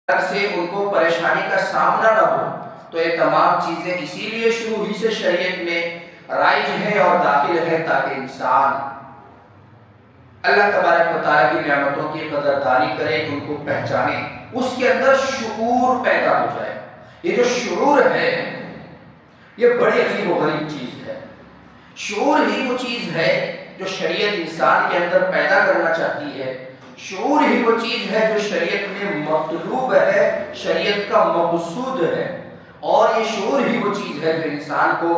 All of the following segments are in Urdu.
سے ان کو پریشانی کا سامنا نہ ہو، تو یہ تمام چیزیں اسی لیے شروع ہی سے شریعت میں رائج ہے اور داخل ہے تاکہ انسان اللہ تبارک و تعالیٰ کی نعمتوں کی قدردانی کرے، ان کو پہچانے، اس کے اندر شعور پیدا ہو جائے۔ یہ جو شعور ہے یہ بڑی عجیب و غریب چیز ہے۔ شعور ہی وہ چیز ہے جو شریعت انسان کے اندر پیدا کرنا چاہتی ہے، شعور ہی وہ چیز ہے جو شریعت میں مطلوب ہے، شریعت کا مقصود ہے، اور یہ شعور ہی وہ چیز ہے جو انسان کو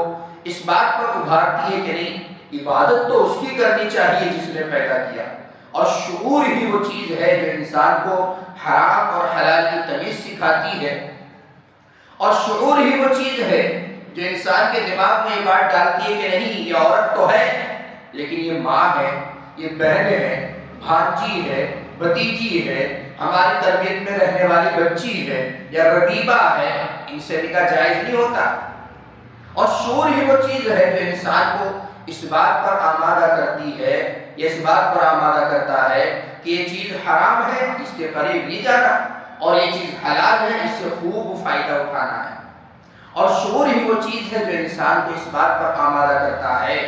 اس بات پر ابھارتی ہے کہ نہیں، عبادت تو اس کی کرنی چاہیے جس نے پیدا کیا، اور شعور ہی وہ چیز ہے جو انسان کو حرام اور حلال کی تمیز سکھاتی ہے، اور شعور ہی وہ چیز ہے جو انسان کے دماغ میں یہ بات ڈالتی ہے کہ نہیں، یہ عورت تو ہے لیکن یہ ماں ہے، یہ بہن ہے، بھانجی ہے، بھتیجی ہے، ہماری تربیت میں رہنے والی بچی ہے یا ربیبہ ہے، ان سے نکاح جائز نہیں ہوتا۔ اور شعور ہی وہ چیز ہے جو انسان کو اس بات پر آمادہ کرتی ہے، یہ اس بات پر آمادہ کرتا ہے کہ یہ چیز حرام ہے، اس کے قریب نہیں جانا، اور یہ چیز حلال ہے، اس سے خوب فائدہ اٹھانا ہے۔ اور شعور ہی وہ چیز ہے جو انسان کو اس بات پر آمادہ کرتا ہے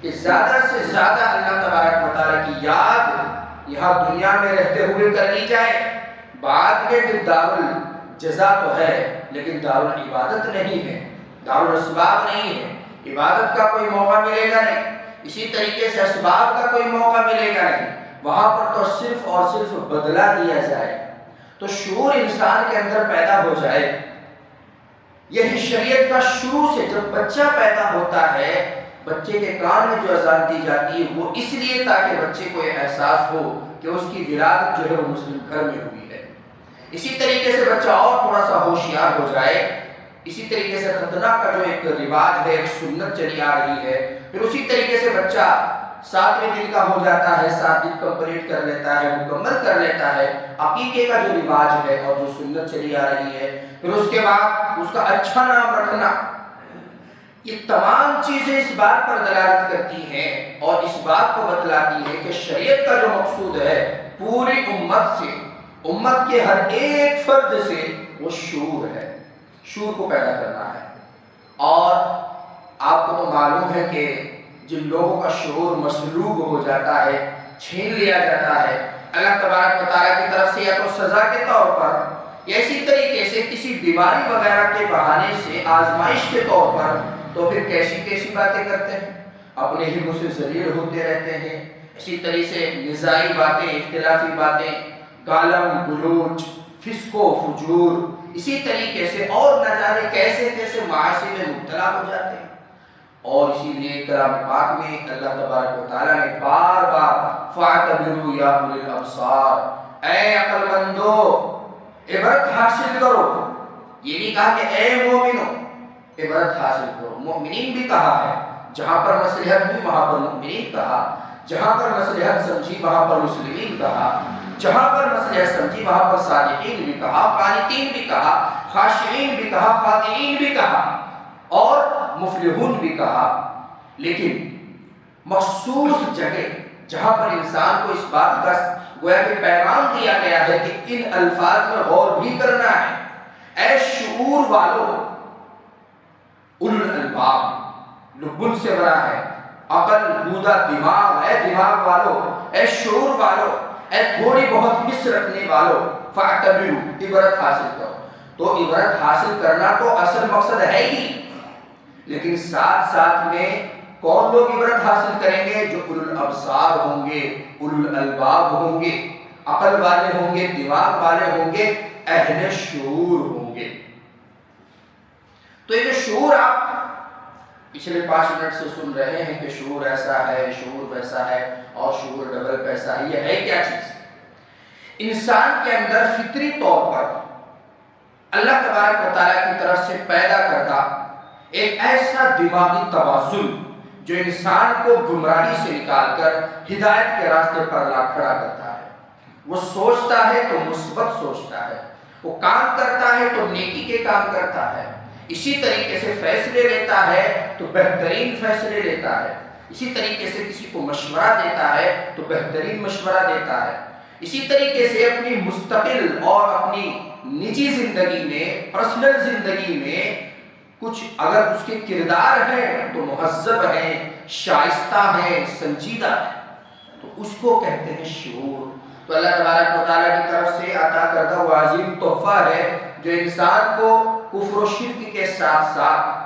کہ زیادہ سے زیادہ اللہ تبارک و تعالیٰ کی یاد یہاں دنیا میں رہتے ہوئے کرنی جائے، بعد میں بھی دار الجزا تو ہے لیکن دار العبادت نہیں ہے، دار الاسباب نہیں ہے، عبادت کا کوئی موقع ملے گا نہیں، اسی طریقے سے اسباب کا کوئی موقع ملے گا نہیں، وہاں پر تو صرف اور صرف بدلہ دیا جائے۔ تو شعور انسان کے اندر پیدا ہو جائے، یہی شریعت کا شروع سے جب بچہ پیدا ہوتا ہے، بچے کے کان میں جو اذان دی جاتی ہے وہ اس لیے تاکہ بچے کو یہ احساس ہو کہ اس کی ولادت جو ہے وہ مسلم گھر میں ہوئی ہے۔ اسی طریقے سے بچہ اور تھوڑا سا ہوشیار ہو جائے، اسی طریقے سے ختنہ کا جو ایک رواج ہے، ایک سنت چلی آ رہی ہے، پھر اسی طریقے سے بچہ 7ویں دن کا ہو جاتا ہے، 7 دن کمپلیٹ کر لیتا ہے، مکمل کر لیتا ہے، عقیقے کا جو رواج ہے اور جو سنت چلی آ رہی ہے، پھر اس کے بعد اس کا اچھا نام رکھنا، یہ تمام چیزیں اس بات پر دلالت کرتی ہیں اور اس بات کو بتلاتی ہے کہ شریعت کا جو مقصود ہے پوری امت سے، امت کے ہر ایک فرد سے وہ شعور ہے، شعور کو پیدا کرنا ہے۔ اور آپ کو تو معلوم ہے کہ جن لوگوں کا شعور مسلوب ہو جاتا ہے، چھین لیا جاتا ہے اللہ تبارک و تعالیٰ کی طرف سے، یا تو سزا کے طور پر یا اسی طریقے سے کسی بیماری وغیرہ کے بہانے سے، آزمائش کے طور پر، تو پھر کیسی کیسی باتیں کرتے ہیں، اپنے ہی منہ سے ذلیل ہوتے رہتے ہیں، اسی طریقے سے نزاعی باتیں، اختلافی باتیں، گالم گلوچ، فسق و فجور، اسی طریقے سے اور نہ جانے کیسے کیسے معاصی میں مبتلا ہو جاتے ہیں۔ اور اسی لیے کلام پاک میں اللہ تبارک و تعالیٰ نے بار بار فَاعْتَبِرُوا يَا أُولِي الْأَبْصَارِ، اے عقل مندو عبرت حاصل کرو، یہ نہیں کہا کہ اے مومنو عبرت حاصل کرو، مومنین بھی کہا ہے، جہاں پر مصلحت ہوئی وہاں پر مومنین کہا، جہاں پر مصلحت سمجھی وہاں پر مسلمین کہا، جہاں پر مصلحت سمجھی وہاں پر صادقین بھی کہا، قانتین بھی کہا، خاشعین بھی کہا، خاضعین بھی کہا، اور مفلحون بھی کہا۔ لیکن مخصوص جگہ جہاں پر انسان کو اس بات کا گویا کہ پیغام دیا گیا ہے کہ ان الفاظ میں غور بھی کرنا ہے، اے شعور والو، اولو الالباب، لبن سے بنا ہے، عقل بودا دماغ، اے دماغ والو، اے شعور والو، اے تھوڑی بہت حس رکھنے والو، فَاعْتَبِرُوا، عبرت حاصل کرو۔ تو عبرت حاصل کرنا تو اصل مقصد ہے ہی، لیکن ساتھ ساتھ میں کون لوگ عبرت حاصل کریں گے؟ جو اولو الابصار ہوں گے، اولو الالباب ہوں گے، عقل والے ہوں گے، دماغ والے ہوں گے، اہل شعور ہوں گے۔ تو یہ جو شعور آپ پچھلے 5 منٹ سے سن رہے ہیں کہ شعور ایسا ہے، شعور ویسا ہے، اور شعور ڈبل پیسہ ہے، یہ ہے کیا چیز؟ انسان کے اندر فطری طور پر اللہ تبارک و تعالیٰ کی طرف سے پیدا کردہ ایک ایسا دماغی توازن جو انسان کو گمراہی سے نکال کر ہدایت کے راستے پر لا کھڑا کرتا ہے۔ وہ سوچتا ہے تو مثبت سوچتا ہے، وہ کام کرتا ہے تو نیکی کے کام کرتا ہے، اسی طریقے سے فیصلے لیتا ہے تو بہترین فیصلے لیتا ہے، اسی طریقے سے کسی کو مشورہ دیتا ہے تو بہترین مشورہ دیتا ہے، اسی طریقے سے اپنی مستقل اور اپنی نجی زندگی میں، پرسنل زندگی میں کچھ اگر اس کے کردار ہیں تو مہذب ہیں، شائستہ ہیں، سنجیدہ ہیں، تو اس کو کہتے ہیں شعور۔ تو اللہ تبارک و تعالیٰ کی طرف سے عطا کردہ وہ عظیم تحفہ ہے جو انسان کو کفر و شرک کے ساتھ ساتھ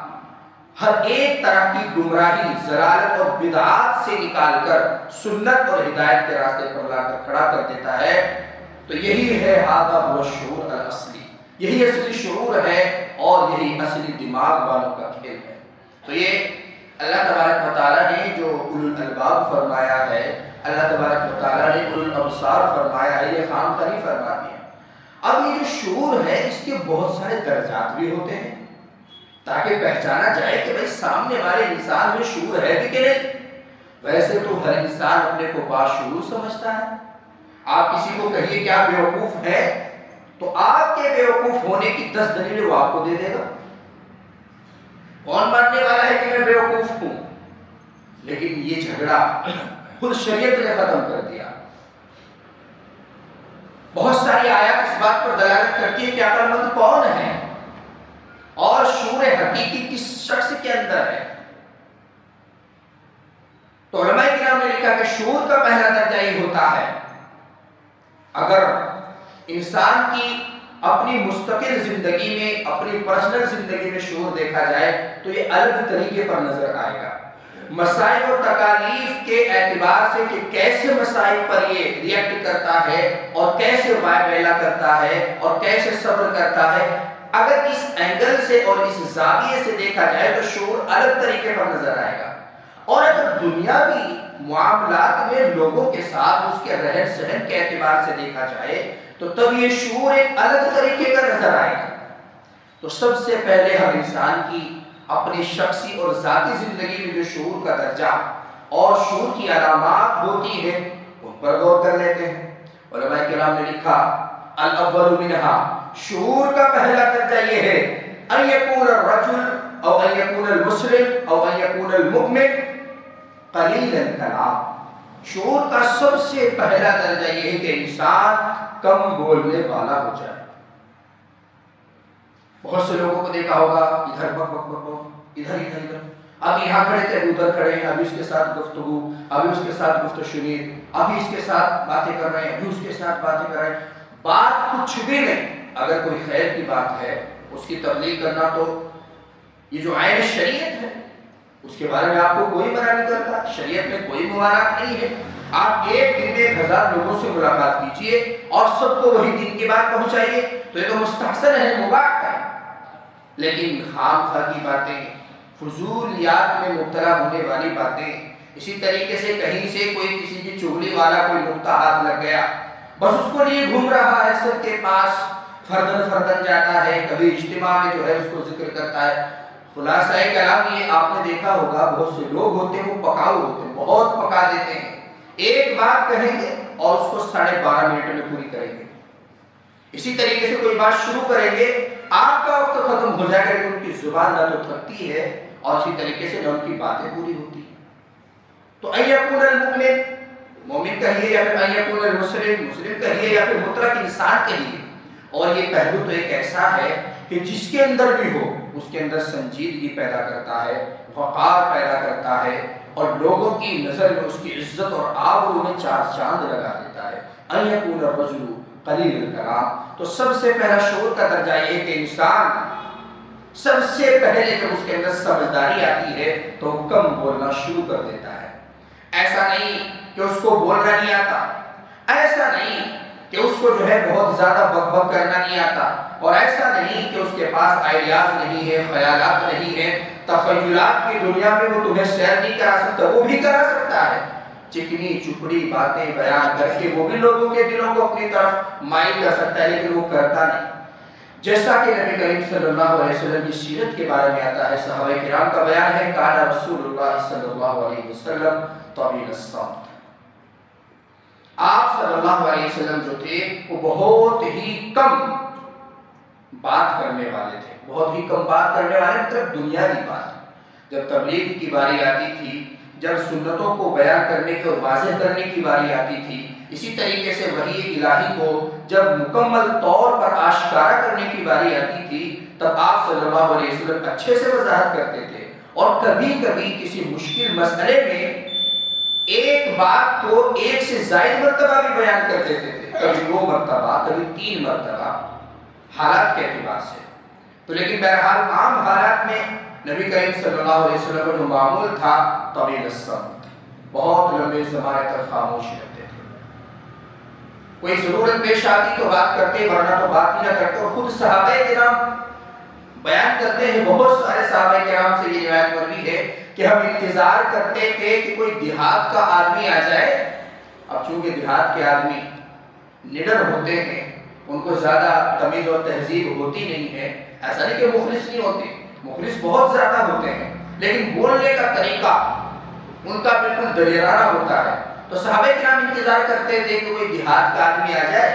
ہر ایک طرح کی گمراہی، ضلالت اور بدعات سے نکال کر سنت اور ہدایت کے راستے پر لا کر کھڑا کر دیتا ہے۔ تو یہی ہے ھذا ھو الشعور الاصلی، یہی اصلی شعور ہے اور یہی اصلی دماغ والوں کا کھیل ہے۔ تو یہ اللہ تبارک و تعالیٰ نے جو اولو الالباب فرمایا ہے، اللہ تبارک و تعالیٰ نے اولو الابصار فرمایا ہے، یہ خام خری فرما دیا۔ اب یہ جو شعور ہے اس کے بہت سارے درجات بھی ہوتے ہیں تاکہ پہچانا جائے کہ بھئی سامنے والے انسان میں شعور ہے بھی کہ نہیں۔ ویسے تو ہر انسان اپنے کو باشعور سمجھتا ہے۔ آپ کسی کو کہیے کہ آپ بیوقوف ہیں تو آپ کے بیوقوف ہونے کی 10 دلیلیں وہ آپ کو دے دے گا۔ کون ماننے والا ہے کہ میں بیوقوف ہوں؟ لیکن یہ جھگڑا خود شریعت نے ختم کر دیا۔ بہت ساری آیات اس بات پر دلالت کرتی ہے کہ عقل مند کون ہے اور شعور حقیقی کس شخص کے اندر ہے۔ تو علماء کرام نے لکھا کہ شعور کا پہلا درجہ یہ ہوتا ہے، اگر انسان کی اپنی مستقل زندگی میں، اپنی پرسنل زندگی میں شعور دیکھا جائے تو یہ الگ طریقے پر نظر آئے گا۔ مسائل اور تکالیف کے اعتبار سے کہ کیسے مسائل پر یہ ریئیکٹ کرتا ہے اور کیسے ویلا کرتا ہے اور کیسے صبر کرتا ہے، اگر اس اینگل سے اور اس زاویے سے دیکھا جائے تو شعور الگ طریقے پر نظر آئے گا۔ اور اگر دنیاوی معاملات میں لوگوں کے ساتھ اس کے رہن سہن کے اعتبار سے دیکھا جائے تو تب یہ شعور ایک الگ طریقے کا نظر آئے گا۔ تو سب سے پہلے ہم انسان کی اپنی شخصی اور ذاتی زندگی میں جو شعور کا درجہ اور شعور کی علامات ہوتی ہے ان پر غور کر لیتے ہیں۔ علماء کرام نے لکھا الاول منہا، شعور کا پہلا درجہ یہ ہے ان یکون الرجل او ان یکون المسلم او ان یکون المؤمن قلیل الکلام۔ شعور کا سب سے پہلا درجہ یہ ہے کہ انسان کم بولنے والا ہو جائے۔ بہت سے لوگوں کو دیکھا ہوگا ادھر بک بک بک بک، ادھر ادھر ادھر، اب یہاں کھڑے تھے ادھر کھڑے ہیں، ابھی اس کے ساتھ گفتگو، ابھی اس کے ساتھ گفتگو شنید، ابھی اس کے ساتھ باتیں کر رہے ہیں، ابھی اس کے ساتھ باتیں کر رہے ہیں، بات کچھ بھی نہیں۔ اگر کوئی خیر کی بات ہے اس کی تبلیغ کرنا تو یہ جو عین شریعت ہے اس کے بارے میں آپ کو کوئی منع نہیں کرتا، شریعت میں کوئی ممانعت نہیں ہے۔ آپ ایک دن میں 1000 لوگوں سے ملاقات کیجئے اور سب کو وہی دین کی بات پہنچائیے تو یہ تو مستحسن ہے، مباح ہے۔ لیکن خام خواہ کی باتیں، فضولیات میں مبتلا ہونے والی باتیں، اسی طریقے سے کہیں سے کوئی کسی کی چغلی والا کوئی نقطہ ہاتھ لگ گیا، بس اس کو لیے گھوم رہا ہے، سب کے پاس فردن فردن جاتا ہے، کبھی اجتماع میں جو ہے اس کو ذکر کرتا ہے۔ خلاصہ کلام یہ آپ نے دیکھا ہوگا بہت سے لوگ ہوتے ہیں وہ پکاؤ ہوتے ہیں، بہت پکا دیتے ہیں، ایک بات کہیں گے اور اس کو 12.5 منٹ میں پوری کریں گے۔ اسی طریقے سے کوئی بات شروع کریں گے، آپ کا وقت ختم ہو جائے گا لیکن ان کی زبان نہ تو تھکتی ہے اور اسی طریقے سے نہ ان کی باتیں پوری ہوتی ہیں۔ تو ان یکون المؤمن، مومن کہیے یا پھر ان یکون المسلم، مسلم کہیے یا پھر مطلق انسان کہیے، اور یہ پہلو تو ایک ایسا ہے کہ جس کے اندر بھی ہو اس کے اندر سنجیدگی پیدا کرتا ہے، وقار پیدا کرتا ہے اور لوگوں کی نظر میں اس کی عزت اور آبرو میں 4 چاند لگا دیتا ہے۔ ان یکون الرجل قلیل الکلام، تو سب سے پہلا شعور کا درجہ یہ ہے کہ انسان سب سے پہلے جب اس کے اندر سمجھداری آتی ہے تو کم بولنا شروع کر دیتا ہے۔ ایسا نہیں کہ اس کو بولنا نہیں آتا، ایسا نہیں کہ اس کو جو ہے بہت زیادہ بک بک کرنا نہیں آتا، اور ایسا نہیں کہ اس کے پاس آئیڈیاز نہیں ہے، خیالات نہیں ہے، تخیلات کی دنیا میں وہ تمہیں سیر نہیں کرا سکتا، وہ بھی کرا سکتا ہے، چکنی چپڑی باتیں بیان کر کے وہ بھی لوگوں کے دلوں کو اپنی طرف مائل کر سکتا ہے، لیکن وہ کرتا نہیں۔ جیسا کہ نبی کریم صلی اللہ علیہ وسلم کی سیرت کے بارے میں آتا ہے، صحابہ کرام کا بیان ہے کان رسول اللہ صلی اللہ علیہ وسلم طویل الصمت، آپ صلی اللہ علیہ وسلم جو تھے وہ بہت ہی کم بات کرنے والے تھے، بہت ہی کم بات کرنے والے، مطلب دنیاوی بات۔ جب تبلیغ کی باری آتی تھی، جب سنتوں کو بیان کرنے کی اور واضح کرنے کی باری آتی تھی، اسی طریقے سے وحی الہی کو جب مکمل طور پر آشکارا کرنے کی باری آتی تھی تب آپ صلی اللہ علیہ وسلم اچھے سے وضاحت کرتے تھے، اور کبھی کبھی کسی مشکل مسئلے میں ایک بات کو ایک سے زائد مرتبہ بھی بیان کر دیتے تھے، کبھی 2 مرتبہ، کبھی 3 مرتبہ، حالات کے اعتبار سے۔ تو لیکن بہرحال عام حالات میں نبی کریم صلی اللہ علیہ وسلم کا جو معمول تھا طویل الصمت، بہت لمبے زمانے تک خاموش رہتے تھے۔ کوئی ضرورت پیش آتی تو بات کرتے، ورنہ تو بات ہی نہ کرتے۔ اور خود صحابہ کرام بیان کرتے ہیں، بہت سارے صحابہ کرام سے یہ روایت مروی ہے کہ ہم انتظار کرتے تھے کہ کوئی دیہات کا آدمی آ جائے۔ اب چونکہ دیہات کے آدمی نڈر ہوتے ہیں، ان کو زیادہ تمیز اور تہذیب ہوتی نہیں ہے، ایسا نہیں کہ مخلص نہیں ہوتے، مخلص بہت زیادہ ہوتے ہیں، لیکن بولنے کا طریقہ ان کا بالکل دلیرانہ ہوتا ہے۔ تو صحابہ کرام انتظار کرتے تھے کہ کوئی دیہات کا آدمی آ جائے،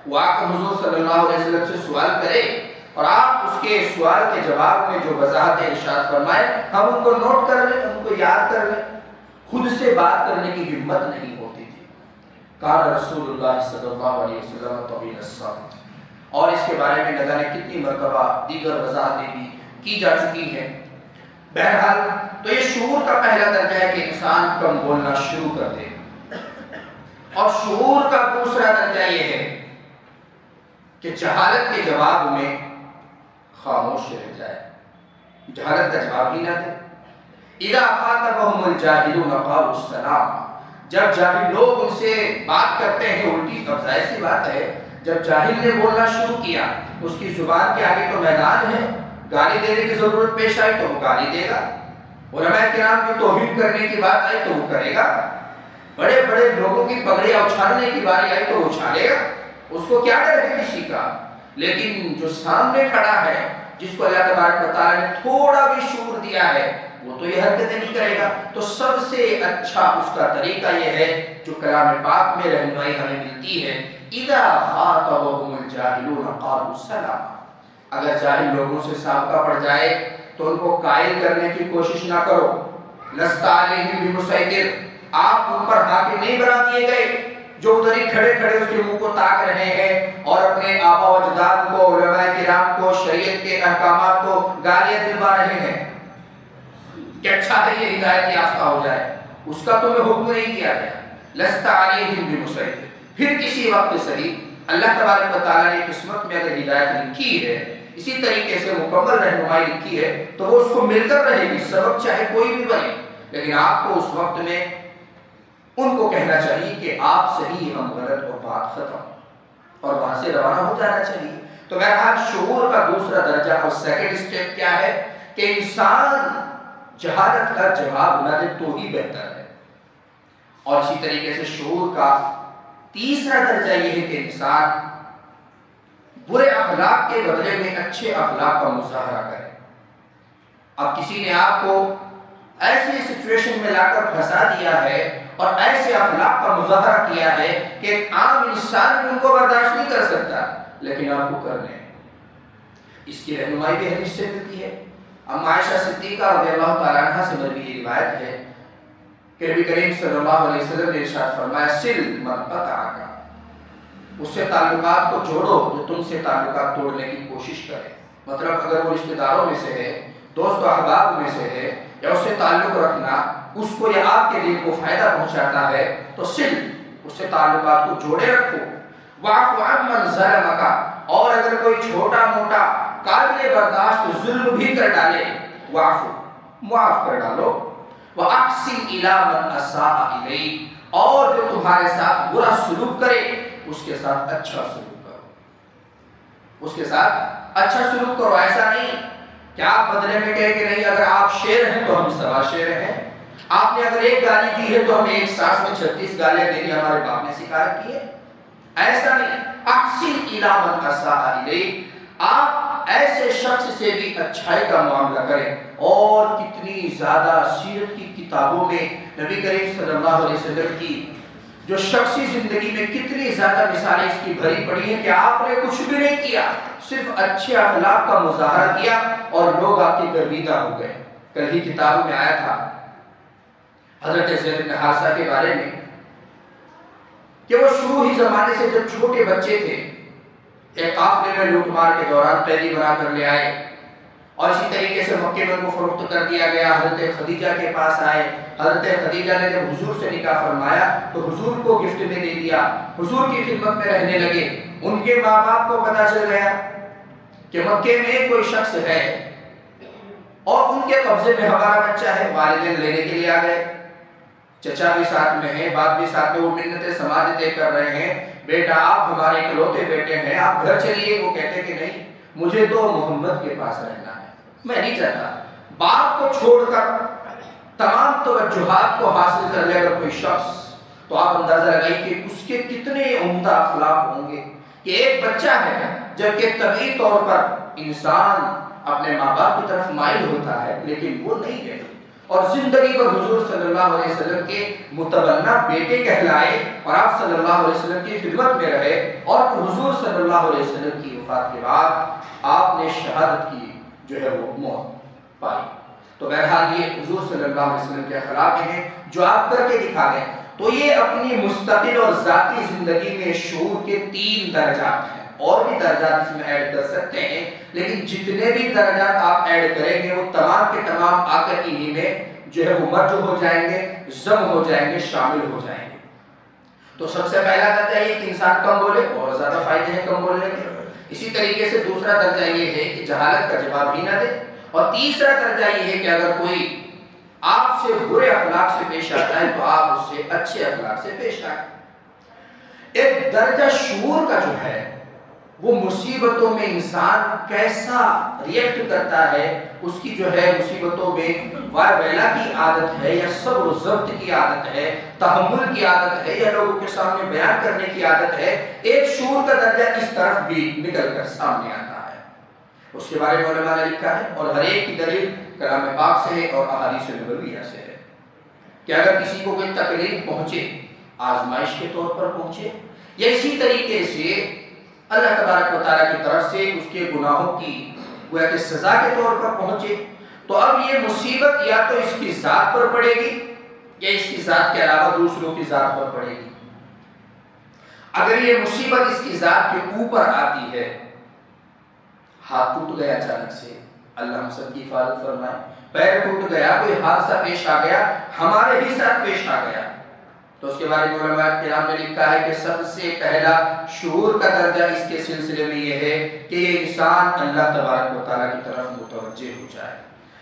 وہ آ کر حضور صلی اللہ علیہ وسلم سے سوال کرے، اور آپ اس کے سوال کے جواب میں جو وضاحت ارشاد فرمائے ہم ان کو نوٹ کر لیں، ان کو یاد کر لیں۔ خود سے بات کرنے کی ہمت نہیں ہوتی تھی۔ کان رسول اللہ صلی اللہ علیہ وسلم طویل الصمت، اور اس کے بارے میں نہ جانے کتنی مرتبہ دیگر وضاحتیں بھی کی جا چکی ہیں۔ بہرحال تو یہ شعور کا پہلا درجہ ہے کہ انسان کم بولنا شروع کر دے، اور شعور کا دوسرا درجہ یہ ہے کہ جہالت کے جواب میں خاموش رہ جائے، جہالت کا جواب ہی نہ دے۔ اذا خاطبهم الجاهلون قالوا السلام، جب جاہل لوگ ان سے بات کرتے ہیں الٹی، اب ظاہر سی بات ہے جب جاہل نے بولنا شروع کیا اس کی زبان کے آگے تو میدان ہے، گالی دینے کی ضرورت پیش آئی تو وہ گالی دے گا، علماء کرام کی توہین کرنے کی بات آئی تو وہ کرے گا، بڑے بڑے لوگوں کی پگڑیاں اچھالنے کی باری آئی تو وہ اچھالے گا، اس کو کیا ڈر ہے کسی کا۔ لیکن جو سامنے کھڑا ہے، جس کو اللہ تبارک و تعالیٰ نے تھوڑا بھی شعور دیا ہے، وہ تو یہ حرکتیں نہیں کرے گا۔ تو سب سے اچھا اس کا طریقہ یہ ہے جو کلام پاک میں رہنمائی ہمیں ملتی ہے، اذا خاطبهم الجاهلون قالوا السلام، اگر جاہل لوگوں سے سابقہ پڑ جائے تو ان کو قائل کرنے کی کوشش نہ کرو۔ لست علیہم بمسیطر، آپ ان پر حاکم نہیں بنا دیے گئے جو ادھر ہی کھڑے کھڑے اس کے منہ کو تاک رہے ہیں اور اپنے آبا و اجداد کو، علماء کرام کو، شریعت کے احکامات کو گالیاں دلوا رہے ہیں کہ اچھا ہے یہ ہدایت یافتہ ہو جائے، اس کا تمہیں حکم نہیں کیا گیا۔ لست علیہم بمسیطر، پھر کسی وقت صحیح اللہ تبارک و تعالیٰ نے قسمت میں اگر ہدایت لکھی ہے، اسی طریقے سے مکمل رہنمائی لکھی ہے تو وہ اس کو مل کر رہے گی، سبب چاہے کوئی بھی بنے، لیکن آپ کو اس وقت میں ان کو کہنا چاہیے کہ آپ صحیح ہم غلط، اور بات ختم، اور وہاں سے روانہ ہو جانا چاہیے۔ تو بہرحال شعور کا دوسرا درجہ اور سیکنڈ سٹیپ کیا ہے کہ انسان جہالت کا جواب نہ دے تو ہی بہتر ہے۔ اور اسی طریقے سے شعور کا تیسرا درجہ یہ ہے کہ انسان برے اخلاق کے بدلے میں اچھے اخلاق کا مظاہرہ کرے۔ اب کسی نے آپ کو ایسی سچویشن میں لا کر پھنسا دیا ہے اور ایسے اخلاق کا مظاہرہ کیا ہے کہ ایک عام انسان بھی ان کو برداشت نہیں کر سکتا، لیکن آپ کو کرنے ہیں۔ اس کی رہنمائی بھی حدیث سے ملتی ہے۔ ام عائشہ صدیقہ رضی اللہ تعالیٰ عنہ سے مروی یہ روایت ہے کہ نبی کریم صلی اللہ علیہ وسلم نے ارشاد فرمایا، سل من قطعک، اس سے تعلقات کو جوڑو جو تم سے تعلقات توڑنے کی کوشش کرے۔ مطلب اگر وہ رشتہ داروں میں سے ہے، دوست و احباب میں سے ہے، یا اس سے تعلق رکھنا اس کو یا آپ کے دل کو فائدہ پہنچاتا ہے تو سل، اس سے تعلقات کو جوڑے رکھو۔ واعف عمن ظلمک، اور اگر کوئی چھوٹا موٹا قابل برداشت ظلم بھی کر ڈالے، واعف، معاف کر ڈالو۔ واحسن الی من اساء الیک، اور جو تمہارے ساتھ برا سلوک کرے اس کے ساتھ اچھا سلوک کرو، اس کے ساتھ اچھا سلوک کرو۔ ایسا نہیں کہ آپ بدلے میں کہے کہ نہیں اگر آپ شیر ہیں تو ہم سوا شیر ہیں، آپ نے اگر ایک گالی دی ہے تو ہمیں ایک سانس میں 36 گالیاں دینی ہمارے باپ نے سکھا رکھی ہے، ایسا نہیں۔ احسن الی من اساء الیک، آپ ایسے شخص سے بھی اچھائی کا معاملہ کریں۔ اور کتنی زیادہ سیرت کی کتابوں میں نبی کریم صلی اللہ علیہ وسلم کی جو شخصی زندگی میں کتنی زیادہ مثالیں اس کی بھری پڑی ہیں کہ آپ نے کچھ بھی نہیں کیا، صرف اچھے اخلاق کا مظاہرہ کیا اور لوگ آپ کے گرویدہ ہو گئے۔ کل ہی کتابوں میں آیا تھا حضرت زید بن حارثہ کے بارے میں کہ وہ شروع ہی زمانے سے جب چھوٹے بچے تھے ایک قافلے میں لوٹ مار کے دوران قیدی بنا کر لے آئے اور اسی طریقے سے مکے میں ان کو فروخت کر دیا گیا. حضرت خدیجہ کے پاس آئے. حضرت خدیجہ نے جب حضور سے نکاح فرمایا تو حضور کو گفٹ میں دے دیا. حضور کی خدمت میں رہنے لگے. ان کے ماں باپ کو پتہ چل گیا کہ مکے میں کوئی شخص ہے اور ان کے قبضے میں ہمارا بچہ ہے. والدین لینے کے لیے آ گئے. چچا بھی ساتھ میں ہیں, باپ بھی ساتھ میں. وہ منتیں سماجتیں کر رہے ہیں, بیٹا آپ ہمارے اکلوتے بیٹے ہیں, آپ گھر چلیے. وہ کہتے کہ نہیں, مجھے تو محمد کے پاس رہنا ہے, میں نہیں چاہتا. باپ کو چھوڑ کر تمام توجہات کو حاصل کر لے اگر کوئی شخص, تو آپ اندازہ لگائیے کہ اس کے کتنے عمدہ اخلاق ہوں گے. کہ ایک بچہ ہے, جبکہ طبعی طور پر انسان اپنے ماں باپ کی طرف مائل ہوتا ہے, لیکن وہ نہیں گئے اور زندگی پر حضور صلی اللہ علیہ وسلم کے متبنہ بیٹے کہلائے اور آپ صلی اللہ علیہ وسلم کی خدمت میں رہے. اور حضور صلی اللہ علیہ وسلم کی وفات کے بعد آپ نے شہادت کی جو ہے وہ موت پائی. تو بہرحال یہ حضور صلی اللہ علیہ وسلم کے اخلاق ہیں جو آپ کر کے دکھا گئے. تو یہ اپنی مستقل اور ذاتی زندگی میں شعور کے 3 درجات ہیں. اور بھی درجات اس میں ایڈ کر سکتے ہیں, لیکن جتنے بھی درجات آپ ایڈ کریں گے وہ تمام کے تمام آ کر انہی میں جو ہے وہ مرج ہو جائیں گے, ضم ہو جائیں گے, شامل ہو جائیں گے. تو سب سے پہلا درجہ یہ کہ انسان کم بولے, بہت زیادہ فائدے ہیں کم بولنے کے. اسی طریقے سے دوسرا درجہ یہ ہے کہ جہالت کا جواب ہی نہ دے. اور تیسرا درجہ یہ ہے کہ اگر کوئی آپ سے برے اخلاق سے پیش آتا ہے تو آپ اس سے اچھے اخلاق سے پیش آئیں. ایک درجہ شعور کا جو ہے وہ مصیبتوں میں انسان کیسا ریئیکٹ کرتا ہے, اس کی جو ہے مصیبتوں میں ویلا کی عادت ہے یا صبر و ضبط کی عادت ہے, تحمل کی عادت ہے یا لوگوں کے سامنے بیان کرنے کی عادت ہے. ایک شعور کا درجہ اس طرف بھی نکل کر سامنے آتا ہے. اس کے بارے میں علماء نے لکھا ہے اور ہر ایک کی دلیل کلام پاک سے ہے اور احادیث نبویہ سے ہے کہ اگر کسی کو کوئی تکلیف پہنچے, آزمائش کے طور پر پہنچے یا اسی طریقے سے اللہ تبارک و تعالیٰ کی طرف سے اس کے گناہوں کی گویا کہ سزا کے طور پر پہنچے, تو اب یہ مصیبت یا تو اس کی ذات پر پڑے گی یا اس کی ذات کے علاوہ دوسروں کی ذات پر پڑے گی. اگر یہ مصیبت اس کی ذات کے اوپر آتی ہے, ہاتھ ٹوٹ گیا اچانک سے, اللہ ہم سب کی حفاظت فرمائے, پیر ٹوٹ گیا, کوئی حادثہ پیش آ گیا, ہمارے ہی ساتھ پیش آ گیا, تو اس کے بارے میں علماء کرام نے لکھا ہے کہ سب سے پہلا شعور کا درجہ اس کے سلسلے میں یہ ہے کہ یہ انسان اللہ تبارک و تعالیٰ کی طرف متوجہ ہو جائے.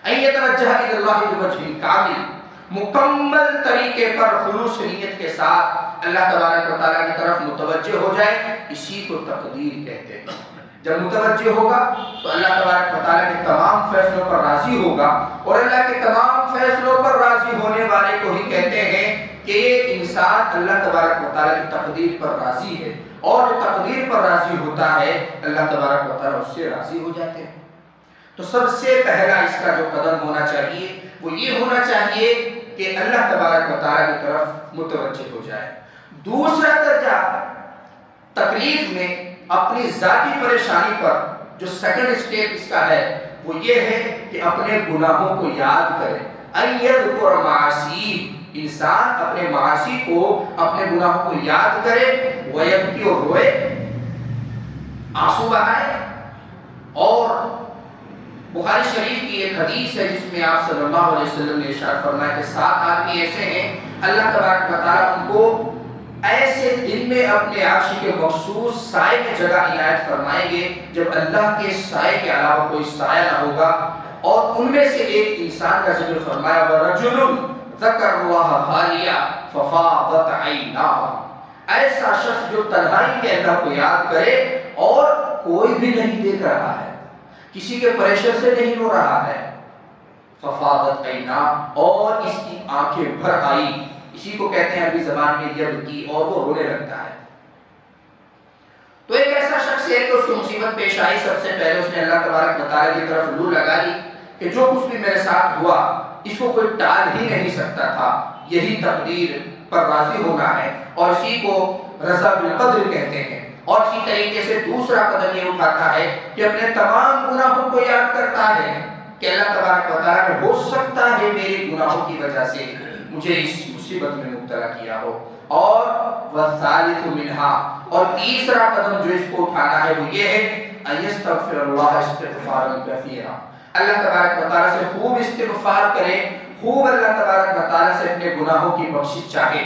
ان یتوجہ الی اللہ بوجہ کامل, مکمل طریقے پر خلوص نیت کے ساتھ اللہ تبارک و تعالیٰ کی طرف متوجہ ہو جائے. اسی کو تقدیر کہتے ہیں. جب متوجہ ہوگا تو اللہ تبارک و تعالیٰ کے تمام فیصلوں پر راضی ہوگا, اور اللہ کے تمام فیصلوں پر راضی ہونے والے کو ہی کہتے ہیں کہ یہ انسان اللہ تبارک و تعالیٰ کی تقدیر پر راضی ہے, اور جو تقدیر پر راضی ہوتا ہے اللہ تبارک و تعالیٰ اس سے راضی ہو جاتے ہیں. تو سب سے پہلا اس کا جو قدم ہونا چاہیے وہ یہ ہونا چاہیے کہ اللہ تبارک و تعالیٰ کی طرف متوجہ ہو جائے. دوسرا درجہ تکلیف میں اپنی ذاتی پریشانی پر جو سیکنڈ سٹیپ اس کا ہے وہ یہ ہے کہ اپنے گناہوں کو یاد کرے. ان یذکر معاصی, انسان اپنے معاصی کو, اپنے گناہوں کو یاد کرے, ویبکی, اور روئے, آنسو بہائے. اور بخاری شریف کی ایک حدیث ہے جس میں آپ صلی اللہ علیہ وسلم نے ارشاد فرمایا کہ 7 آدمی ایسے ہیں اللہ تبارک و تعالیٰ ان کو ایسے دن میں اپنے عرش کے مخصوص سائے میں جگہ عنایت فرمائیں گے جب اللہ کے سائے کے علاوہ کوئی سایہ نہ ہوگا. اور ان میں سے ایک انسان کا ذکر فرمایا وَرَجُلٌ ذَكَرَ اللَّهَ خَالِيًا فَفَاضَتْ عَيْنَاهُ, ایسا شخص جو تنہائی میں اللہ کو یاد کرے اور کوئی بھی نہیں دیکھ رہا ہے, کسی کے پریشر سے نہیں رو رہا ہے. فَفَاضَتْ عَيْنَاهُ, اور اس کی آنکھیں بھر آئی. اسی کو کہتے ہیں عربی زبان میں یبکی, اور وہ رونے لگتا ہے. تو ایک ایسا شخص ہے کہ اس کو مصیبت پیش آئی, سب سے پہلے اس نے اللہ تبارک و تعالیٰ کی طرف لو لگا لی کہ جو کچھ بھی میرے ساتھ ہوا اس کو کوئی ٹال ہی نہیں سکتا تھا, یہی تقدیر پر راضی ہونا ہے, اور اسی کو رضا بالقدر کہتے ہیں. اور اسی طریقے سے دوسرا قدم یہ اٹھاتا ہے کہ اپنے تمام گناہوں کو یاد کرتا ہے کہ اللہ تبارک و تعالیٰ نے ہو سکتا ہے میرے گناہوں کی وجہ سے مجھے اس مصیبت میں مبتلا کیا ہو, اور والثالث منها، اور تیسرا قدم جو اس کو اٹھانا ہے وہ یہ ہے ان یستغفر اللہ استغفارا کثیرا، اللہ تبارک و تعالیٰ سے خوب استغفار کرے، خوب اللہ تبارک و تعالیٰ سے اپنے گناہوں کی بخشش چاہے،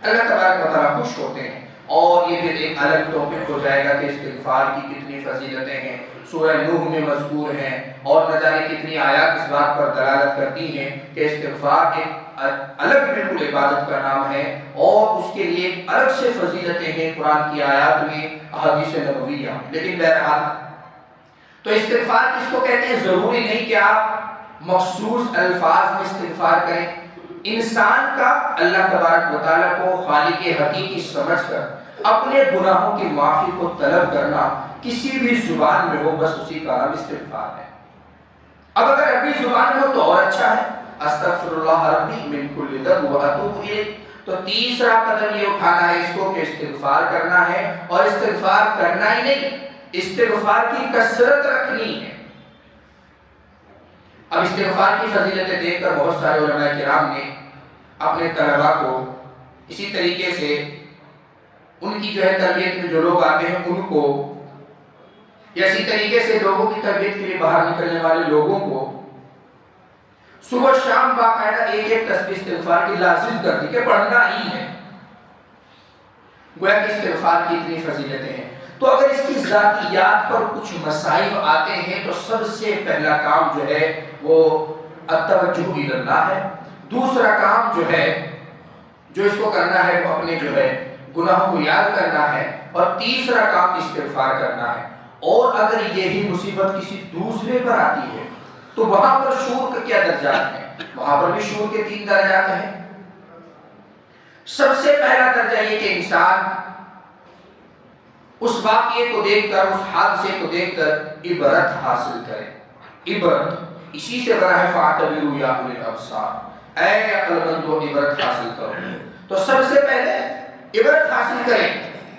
اللہ تبارک و تعالیٰ خوش ہوتے ہیں۔ اور یہ پھر ایک الگ ٹاپک ہو جائے گا کہ استغفار کی کتنی فضیلتیں ہیں، سورہ نوح میں مذکور ہیں، اور نہ جانے کتنی آیات اس بات پر دلالت کرتی ہیں کہ استغفار ایک الگ بالکل عبادت کا نام ہے، اور اس کے لیے الگ سے فضیلتیں ہیں قرآن کی آیات میں، احادیث نبویہ میں۔ لیکن بہرحال تو استغفار کس کو کہتے ہیں؟ ضروری نہیں کہ آپ مخصوص الفاظ میں استغفار کریں، انسان کا اللہ تبارک و تعالیٰ کو خالق حقیقی سمجھ کر اپنے گناہوں کی معافی کو طلب کرنا کسی بھی زبان میں ہو، بس اسی کا نام استغفار ہے۔ اب اگر عربی زبان میں ہو تو اور اچھا ہے، استغفر اللہ ربی من کل ذنب واتوب الیہ، تو تیسرا قدم یہ اٹھانا ہے اس کو کہ استغفار کرنا ہے، اور استغفار کرنا ہی نہیں، استغفار کی کثرت رکھنی ہے۔ اب استغفار کی فضیلتیں دیکھ کر بہت سارے علماء کرام نے اپنے طلباء کو اسی طریقے سے ان کی جو ہے تربیت میں جو لوگ آتے ہیں ان کو، یا اسی طریقے سے لوگوں کی تربیت کے لیے باہر نکلنے والے لوگوں کو صبح شام باقاعدہ ایک ایک تسبیح استغفار کی لازم کر دی کہ پڑھنا ہی ہے، گویا کہ استغفار کی اتنی فضیلتیں ہیں۔ تو اگر اس کی ذاتیات پر کچھ مسائل آتے ہیں تو سب سے پہلا کام جو ہے وہ التوجہ الی اللہ ہے، دوسرا کام جو ہے جو اس کو کرنا ہے وہ اپنے جو ہے گناہوں کو یاد کرنا ہے، اور تیسرا کام استغفار کرنا ہے۔ اور اگر یہی مصیبت کسی دوسرے پر آتی ہے تو وہاں پر شعور کا کیا درجات ہیں؟ وہاں پر بھی شعور کے 3 درجات ہیں۔ سب سے پہلا درجہ یہ کہ انسان اس واقعے کو دیکھ کر، اس حادثے کو دیکھ کر عبرت حاصل کرے۔ عبرت اسی سے بنا ہے فاعتبروا یا اولی الابصار، اے عقل مندو عبرت حاصل کرو۔ تو سب سے پہلے عبرت حاصل کریں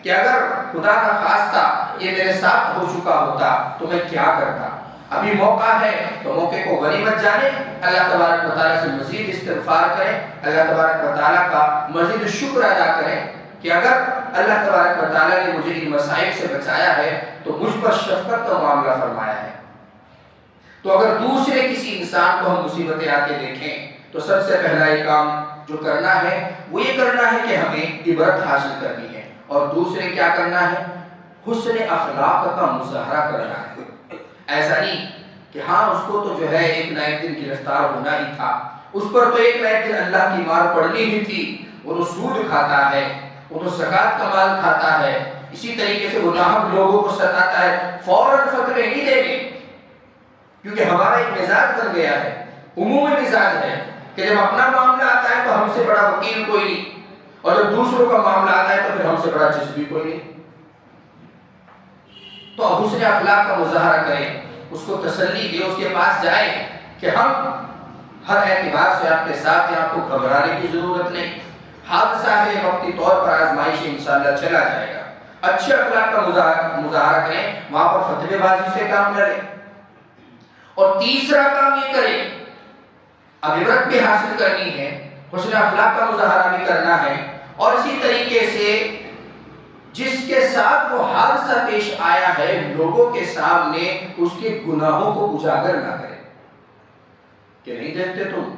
کہ اگر خدا کا خواستہ یہ میرے ساتھ ہو چکا ہوتا تو میں کیا کرتا۔ ابھی موقع ہے تو موقع کو غنیمت جانے، اللہ تبارک و تعالیٰ سے مزید استغفار کریں، اللہ تبارک و تعالیٰ کا مزید شکر ادا کریں کہ اگر اللہ تبارک و تعالیٰ نے مجھے ان مسائل سے بچایا ہے تو مجھ پر شفقت کا معاملہ فرمایا ہے۔ تو اگر دوسرے کسی انسان کو ہم مصیبتیں آتے دیکھیں تو سب سے پہلا یہ کام جو کرنا ہے وہ یہ کرنا ہے کہ ہمیں عبرت حاصل کرنی ہے، اور دوسرے کیا کرنا ہے؟ حسن اخلاق کا مظاہرہ کرنا ہے۔ ایسا نہیں کہ ہاں اس کو تو جو ہے ایک نہ ایک دن گرفتار ہونا ہی تھا، اس پر تو ایک نہ ایک دن اللہ کی مار پڑنی ہی تھی، وہ تو سود کھاتا ہے، وہ تو زکوٰۃ کا مال کھاتا ہے، اسی طریقے سے وہ ناحق لوگوں کو ستاتا ہے، فوراً فتوے نہیں دیں گے، کیونکہ ہمارا ایک مزاج بن گیا ہے، عمومی مزاج ہے کہ جب اپنا معاملہ آتا ہے تو ہم سے بڑا وکیل کوئی نہیں، اور جب دوسروں کا معاملہ آتا ہے تو پھر ہم سے بڑا جج بھی کوئی نہیں۔ تو حسن اخلاق کا مظاہرہ کریں، اس کو تسلی دے، اس کے پاس جائیں کہ ہم ہر اعتبار سے آپ کے ساتھ ہیں، آپ کو گھبرانے کی ضرورت نہیں، حادثہ ہے، وقتی طور پر آزمائش انشاءاللہ چلا جائے گا۔ اچھے اخلاق کا مظاہرہ کریں، وہاں پر فتوے بازی سے کام لیں۔ اور تیسرا کام یہ کریں، اب عبرت بھی حاصل کرنی ہے، حسن اخلاق کا مظاہرہ بھی کرنا ہے، اور اسی طریقے سے جس کے ساتھ وہ حادثہ پیش آیا ہے لوگوں کے سامنے اس کے گناہوں کو اجاگر نہ کرے کہ نہیں دیکھتے تم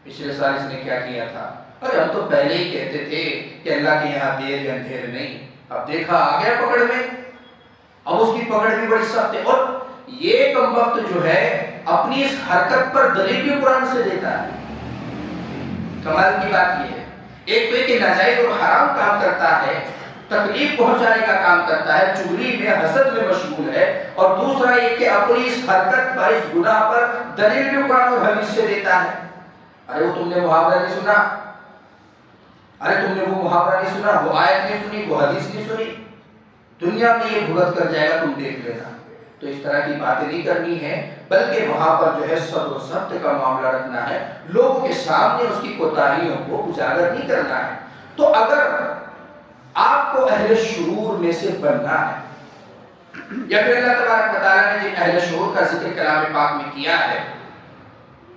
پچھلے سال اس نے کیا کیا تھا، ارے ہم تو پہلے ہی کہتے تھے کہ اللہ کے یہاں دیر یا اندھیر نہیں، اب دیکھا آ گیا پکڑ میں، اب اس کی پکڑ بھی بڑی سخت ہے۔ اور یہ کم وقت جو ہے اپنی اس حرکت پر دلیل بھی قرآن سے دیتا ہے۔ کمال کی بات یہ ہے، ایک تو کہ ناجائز اور حرام کام کرتا ہے، تکلیف پہنچانے کا کام کرتا ہے، چغلی میں حسد میں مشغول ہے، اور دوسرا یہ کہ اپنی اس حرکت پر، اس گناہ پر دلیل بھی قرآن اور حدیث سے دیتا ہے۔ ارے وہ تم نے محاورہ نہیں سنا، ارے تم نے وہ محاورہ نہیں سنا، وہ آیت نہیں سنی، وہ حدیث نہیں سنی، دنیا میں یہ بھگت کر جائے گا، تم دیکھ لینا۔ تو اس طرح کی باتیں نہیں کرنی ہے، بلکہ وہاں پر جو ہے صبر و ضبط کا معاملہ رکھنا ہے، لوگوں کے سامنے اس کی کوتاہیوں کو اجاگر نہیں کرنا ہے۔ تو اگر آپ کو اہل شعور میں سے بننا ہے، یا پھر اللہ تبارک و تعالیٰ نے جن اہل شعور کا ذکر کلام پاک میں کیا ہے،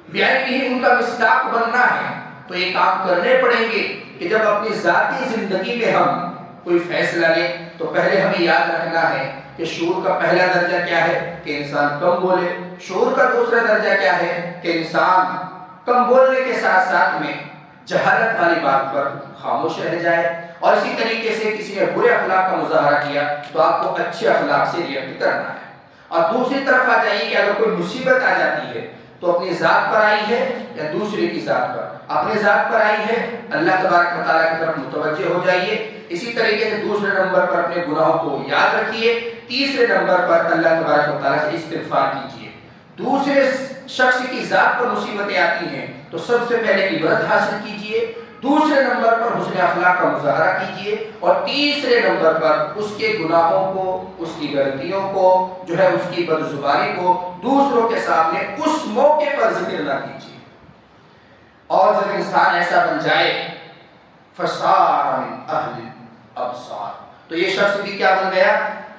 بیان ہی ان کا مصداق بننا ہے، تو یہ کام کرنے پڑیں گے کہ جب اپنی ذاتی زندگی میں ہم کوئی فیصلہ لیں تو پہلے ہمیں یاد رکھنا ہے کہ شعور کا پہلا درجہ کیا ہے کہ انسان کم بولے، شعور کا دوسرا درجہ کیا ہے کہ انسان کم بولنے کے ساتھ ساتھ میں جہالت والی بات پر خاموش رہ جائے، اور اسی طریقے سے کسی نے برے اخلاق کا مظاہرہ کیا تو آپ کو اچھے اخلاق سے ریئیکٹ کرنا ہے۔ اور دوسری طرف آ جائیے کہ اگر کوئی مصیبت آ جاتی ہے تو اپنی ذات پر آئی ہے یا دوسرے کی ذات پر، اپنے ذات پر آئی ہے اللہ تبارک و تعالیٰ کی طرف متوجہ ہو جائیے، اسی طریقے سے دوسرے نمبر پر اپنے گناہوں کو یاد رکھیے، تیسرے نمبر پر اللہ تبارک و تعالیٰ سے استغفار کیجیے۔ دوسرے شخص کی ذات پر مصیبتیں آتی ہیں تو سب سے پہلے عبرت حاصل کیجیے، دوسرے نمبر پر حسن اخلاق کا مظاہرہ کیجیے، اور تیسرے نمبر پر اس کے گناہوں کو، اس کی غلطیوں کو جو ہے اس کی بدزبانی کو دوسروں کے سامنے اس موقع پر ذکر نہ کیجیے۔ اور جب انسان ایسا بن جائے فصار من اہل الابصار، تو یہ شخص بھی کیا بن گیا؟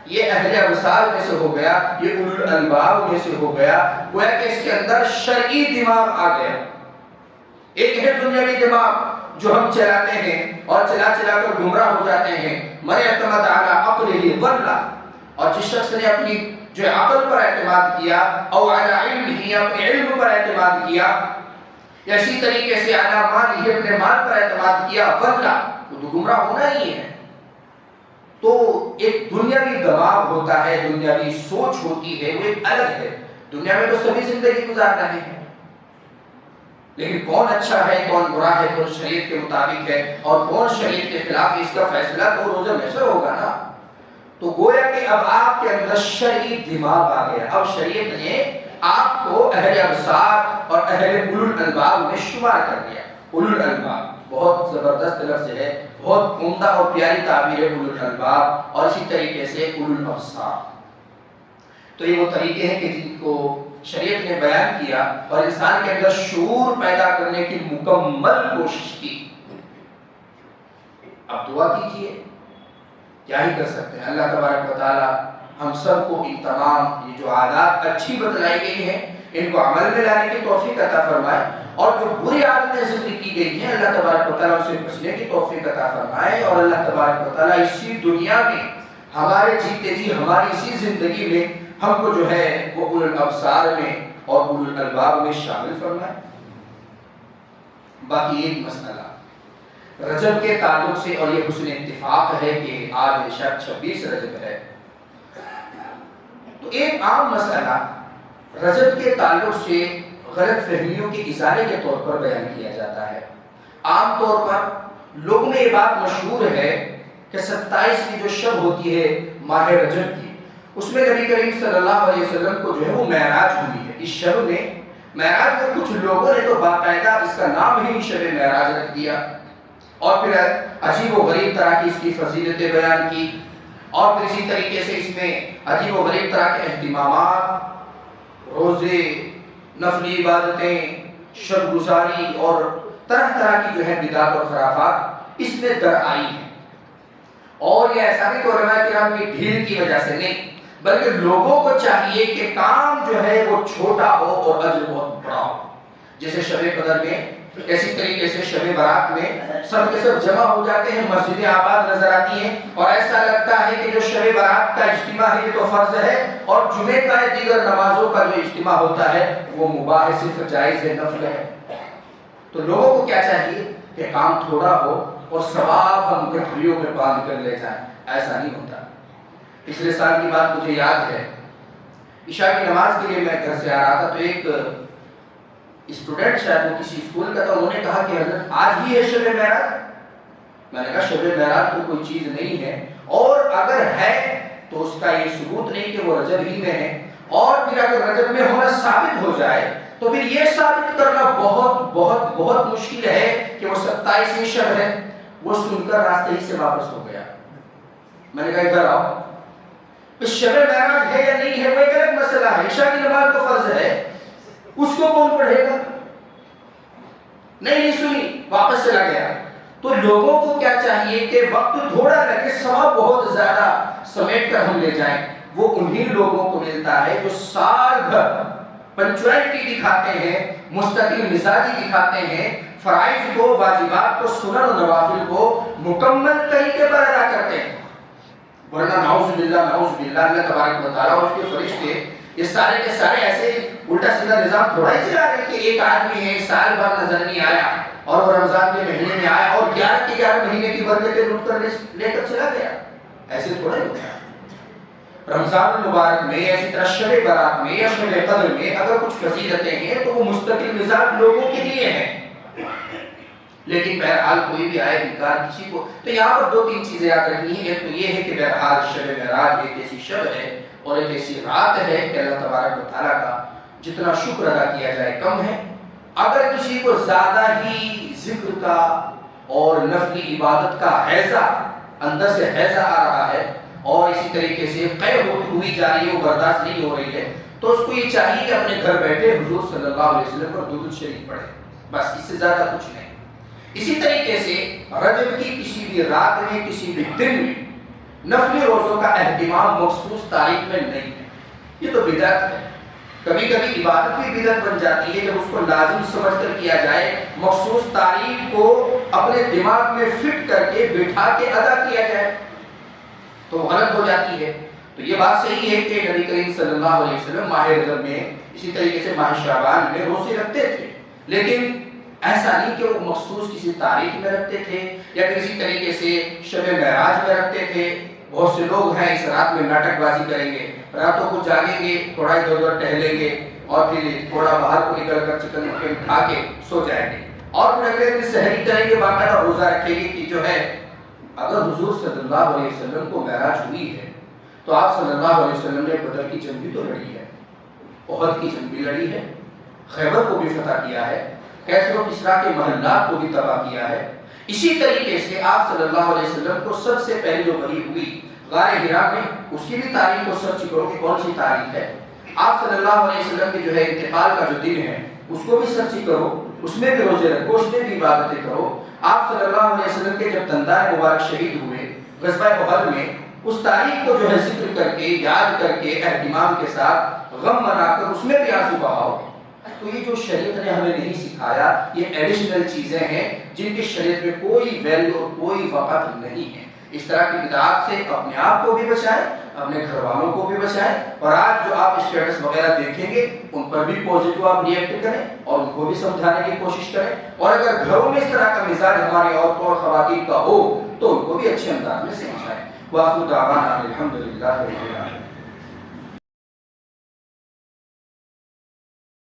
یہ اہل ابصار میں سے ہو گیا، یہ اولو الالباب میں سے ہو گیا، گویا کہ اس کے اندر شرعی دماغ آ گیا۔ ایک ہے دنیاوی دماغ جو ہم چلاتے ہیں اور چلا چلا کر گمراہ ہو جاتے ہیں، من اعتمد علی عقلہ ضل، اور جس شخص نے اپنی جو عقل پر اعتماد کیا او علی علمہ، اپنے علم پر اعتماد کیا، یا اسی طریقے سے علی مالہ، اپنے مال پر اعتماد کیا، ضل، وہ تو گمراہ ہونا ہی ہے۔ تو ایک دنیاوی دماغ ہوتا ہے، دنیاوی سوچ ہوتی ہے، وہ ایک الگ ہے۔ دنیا میں تو سبھی زندگی گزار رہے ہیں، لیکن کون اچھا ہے کون برا ہے، کون شریعت کے مطابق ہے اور کون شریعت کے خلاف ہے، اس کا فیصلہ تو روز محشر ہوگا نا۔ تو گویا کہ اب آپ کے اندر شرعی دماغ آ گیا، اب شریعت نے آپ کو اہل ابصار اور اہل اولو الالباب میں شمار کر دیا۔ اولو الالباب بہت زبردست لفظ ہے، بہت عمدہ اور پیاری تعبیر ہے اولو الالباب، اور اسی طریقے سے اولو الابصار۔ تو یہ وہ طریقے ہیں کہ جن کو شریعت نے بیان کیا اور انسان کے اندر شعور پیدا کرنے کی مکمل کوشش کی۔ اب دعا کیجئے، کیا ہی کر سکتے ہیں۔ اللہ تبارک و تعالی ہم سب کو ان تمام یہ جو عادات اچھی بتلائی گئی ہیں ان کو عمل میں لانے کی توفیق عطا فرمائے، اور جو بری عادتیں ذکر کی گئی ہیں اللہ تبارک و تعالیٰ ان سے بچنے کی توفیق عطا فرمائے، اور اللہ تبارک و تعالیٰ اسی دنیا میں ہمارے جیتے جی ہماری اسی زندگی میں ہم کو جو ہے وہ اولو الابصار میں اور اولو الالباب میں شامل فرمائے۔ باقی ایک مسئلہ رجب کے تعلق سے، اور یہ حسن اتفاق ہے کہ آج شاید 26 رجب ہے، تو ایک عام مسئلہ رجب کے تعلق سے غلط فہمیوں کی ازالے کے طور پر بیان کیا جاتا ہے۔ عام طور پر لوگوں میں یہ بات مشہور ہے کہ 27 کی جو شب ہوتی ہے ماہ رجب کی، اس میں نبی کریم صلی اللہ علیہ وسلم کو جو ہے وہ معراج ہوئی ہے۔ اس شب میں معراج کو کچھ لوگوں نے تو باقاعدہ اس کا نام ہی شب معراج رکھ دیا، اور پھر عجیب و غریب طرح کی اس کی فضیلتیں بیان کی، اور پھر اسی طریقے سے اس میں عجیب و غریب طرح کے اہتمامات، روزے، نفلی عبادتیں، شب گزاری اور طرح طرح کی جو ہے بدعات اور خرافات اس میں در آئی ہیں۔ اور یہ ایسا نہیں کہ علماء کرام کی بھیڑ کی وجہ سے نہیں، بلکہ لوگوں کو چاہیے کہ کام جو ہے وہ چھوٹا ہو اور اجر بہت بڑا ہو۔ جیسے شب قدر میں، اسی طریقے سے شب برات میں سب کے سب جمع ہو جاتے ہیں، مسجدیں آباد نظر آتی ہیں، اور ایسا لگتا ہے کہ جو شب برات کا اجتماع ہے یہ تو فرض ہے، اور جمعے کا دیگر نمازوں کا جو اجتماع ہوتا ہے وہ مباح ہے، صرف جائز ہے، نفل ہے۔ تو لوگوں کو کیا چاہیے کہ کام تھوڑا ہو اور ثواب ہم گٹھڑیوں میں باندھ کر لے جائیں، ایسا نہیں ہوتا۔ پچھلے سال کی بات مجھے یاد ہے، عشاء کی نماز کے لیے میں گھر سے آ رہا تھا، تو ایک اسٹوڈنٹ شاید وہ کسی اسکول کا تھا، انہوں نے کہا کہ حضرت آج ہی ہے شب معراج۔ میں نے کہا شب معراج تو کوئی چیز نہیں ہے، اور اگر ہے تو اس کا یہ ثبوت نہیں کہ وہ رجب ہی میں ہے، اور پھر اگر رجب میں ہونا ثابت ہو جائے تو پھر یہ ثابت کرنا بہت بہت بہت مشکل ہے کہ وہ 27ویں شب ہے۔ وہ سن کر راستے ہی سے واپس ہو گیا۔ میں نے کہا ادھر آؤ، اس شب معراج ہے یا نہیں ہے وہ ایک الگ مسئلہ ہے، عشاء کی نماز تو فرض ہے، اس کو کون پڑھے گا؟ نہیں سنی، واپس چلا گیا۔ تو لوگوں کو کیا چاہیے کہ وقت تھوڑا لگے، ثواب بہت زیادہ سمیٹ کر ہم لے جائیں۔ وہ انہی لوگوں کو ملتا ہے جو سال بھر پنچوالٹی دکھاتے ہیں، مستقل مزاجی دکھاتے ہیں، فرائض کو، واجبات کو، سنن و نوافل کو مکمل طریقے پر ادا کرتے ہیں. ورنہ نعوذ باللہ اللہ تبارک و تعالیٰ اور اس کے فرشتے یہ سارے کے سارے ایسے الٹا سیدھا نظام تھوڑا ہی چلا رہے ہیں کہ ایک آدمی ہے سال بھر نظر نہیں آیا اور وہ رمضان کے مہینے میں آیا اور 11 کے 11 مہینے کی برکتیں لوٹ کر لے کر چلا گیا. ایسے تھوڑا ہی ہوتا ہے. رمضان المبارک میں اسی طرح شب برات میں یا شب قدر میں اگر کچھ فضیلتیں ہیں تو وہ مستقل مزاج لوگوں کے لیے ہیں. لیکن بہرحال کوئی بھی آئے انکار کسی کو، تو یہاں پر 2-3 چیزیں یاد رکھنی ہیں. ایک تو یہ ہے کہ بہرحال شب معراج ایک ایسی شب ہے اور ایک ایسی رات ہے کہ اللہ تبارک و تعالیٰ کا جتنا شکر ادا کیا جائے کم ہے. اگر کسی کو زیادہ ہی ذکر کا اور نفلی عبادت کا حیضہ اندر سے حیضہ آ رہا ہے اور اسی طریقے سے قید ہوئی جا رہی ہے، وہ برداشت نہیں ہو رہی ہے، تو اس کو یہ چاہیے کہ اپنے گھر بیٹھے حضور صلی اللہ علیہ وسلم پر درود شریف پڑھے، بس اس سے زیادہ کچھ نہیں. اسی طریقے سے رجب کی کسی بھی رات میں کسی بھی دن میں نفلی روزوں کا اہتمام مخصوص تاریخ میں نہیں ہے. یہ تو بدعت ہے. کبھی کبھی عبادت بھی بدعت بن جاتی ہے جب اس کو لازم سمجھ کر کیا جائے، مخصوص تاریخ کو اپنے دماغ میں فٹ کر کے بٹھا کے ادا کیا جائے تو غلط ہو جاتی ہے. تو یہ بات صحیح ہے کہ نبی کریم صلی اللہ علیہ وسلم ماہ رجب میں اسی طریقے سے ماہ شعبان میں روزے رکھتے تھے، لیکن ایسا نہیں کہ وہ مخصوص کسی تاریخ میں رکھتے تھے یا کسی طریقے سے شب معراج میں رکھتے تھے. بہت سے لوگ ہیں اس رات میں ناٹک بازی کریں گے، راتوں کو جاگیں گے، تھوڑا ادھر ادھر ٹہلیں گے اور پھر تھوڑا باہر کو نکل کر چکن وکن کھا کے سو جائیں گے اور پھر اگلے دن سحری کریں گے، باقاعدہ روزہ رکھیں گے. کہ جو ہے اگر حضور صلی اللہ علیہ وسلم کو معراج ہوئی ہے تو آپ صلی اللہ علیہ وسلم نے بدر کی جنگ بھی تو لڑی ہے، احد کی جنگ بھی لڑی ہے، خیبر کو بھی فتح کیا ہے، کیسر و کسریٰ کے محلات کو بھی تباہ کیا ہے. اسی طریقے سے آپ صلی اللہ علیہ وسلم کو سب سے پہلے جو وحی ہوئی غار حرا میں، اس کی بھی تاریخ کو سرچ کرو کہ کون سی تاریخ ہے. آپ صلی اللہ علیہ وسلم کے جو ہے انتقال کا جو دن ہے اس کو بھی سرچ کرو، اس میں بھی روزے رکھو، اس میں بھی عبادتیں کرو. آپ صلی اللہ علیہ وسلم کے جب دندان مبارک شہید ہوئے غزوہ احد میں، اس تاریخ کو جو ہے ذکر کر کے، یاد کر کے، اہتمام کے ساتھ غم منا کر اس میں بھی آنسو بہاؤ. تو یہ جو شریعت نے ہمیں نہیں سکھایا یہ ایڈیشنل چیزیں ہیں جن کی شریعت میں کوئی ویلیو اور کوئی وقت نہیں ہے. اس طرح کی بدعات سے اپنے آپ کو بھی بچائیں، اپنے گھر والوں کو بھی بچائیں. اور آج جو آپ اسٹیٹس وغیرہ دیکھیں گے ان پر بھی پازیٹیو آپ ریئیکٹ کریں اور ان کو بھی سمجھانے کی کوشش کریں. اور اگر گھروں میں اس طرح کا مزاج ہماری عورتوں اور خواتین کا ہو تو ان کو بھی اچھے انداز میں سمجھائیں. وآخر دعوانا الحمدللہ رب العالمین.